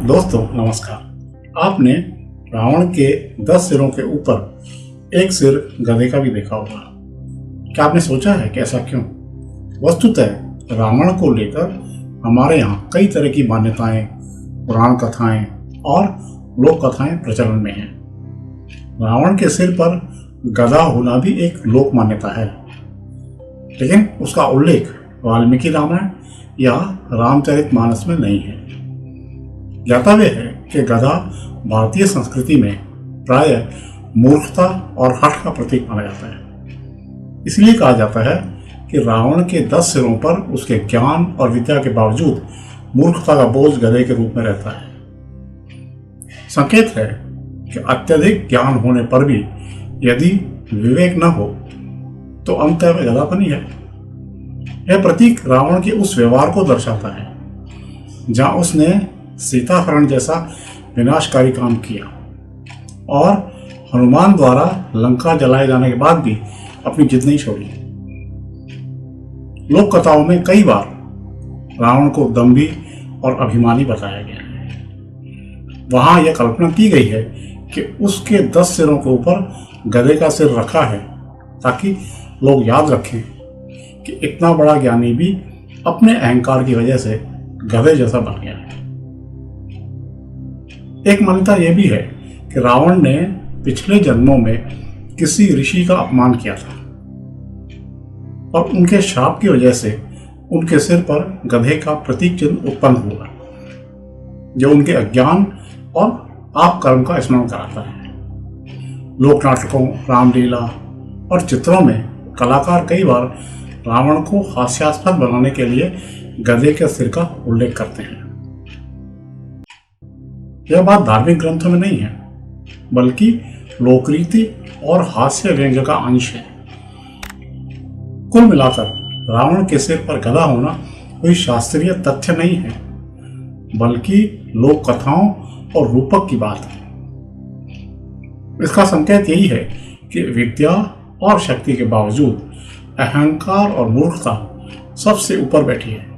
दोस्तों नमस्कार। आपने रावण के 10 सिरों के ऊपर एक सिर गधे का भी देखा होगा। क्या आपने सोचा है कि ऐसा क्यों? वस्तुतः रावण को लेकर हमारे यहाँ कई तरह की मान्यताएं, पुराण कथाएं और लोक कथाएं प्रचलन में हैं। रावण के सिर पर गधा होना भी एक लोक मान्यता है, लेकिन उसका उल्लेख वाल्मीकि रामायण या रामचरितमानस में नहीं है। ज्ञातव्य है कि गधा भारतीय संस्कृति में प्रायः मूर्खता और हठ का प्रतीक माना जाता है। इसलिए कहा जाता है कि रावण के 10 सिरों पर उसके ज्ञान और विद्या के बावजूद मूर्खता का बोझ गधे के रूप में रहता है। संकेत है कि अत्यधिक ज्ञान होने पर भी यदि विवेक न हो तो अंततः वह गधापन ही है। यह प्रतीक रावण के उस व्यवहार को दर्शाता है जहां उसने सीताहरण जैसा विनाशकारी काम किया और हनुमान द्वारा लंका जलाए जाने के बाद भी अपनी जिद नहीं छोड़ी। लोक कथाओं में कई बार रावण को दंभी और अभिमानी बताया गया है। वहां यह कल्पना की गई है कि उसके 10 सिरों के ऊपर गधे का सिर रखा है ताकि लोग याद रखें कि इतना बड़ा ज्ञानी भी अपने अहंकार की वजह से गधे जैसा बन गया है। एक मान्यता यह भी है कि रावण ने पिछले जन्मों में किसी ऋषि का अपमान किया था और उनके शाप की वजह से उनके सिर पर गधे का प्रतीक चिन्ह उत्पन्न हुआ, जो उनके अज्ञान और पाप कर्म का स्मरण कराता है। लोक नाटकों, रामलीला और चित्रों में कलाकार कई बार रावण को हास्यास्पद बनाने के लिए गधे के सिर का उल्लेख करते हैं। यह बात धार्मिक ग्रंथों में नहीं है, बल्कि लोकरीति और हास्य व्यंग्य का अंश है। कुल मिलाकर रावण के सिर पर गधा होना कोई शास्त्रीय तथ्य नहीं है, बल्कि लोक कथाओं और रूपक की बात है। इसका संकेत यही है कि विद्या और शक्ति के बावजूद अहंकार और मूर्खता सबसे ऊपर बैठी है।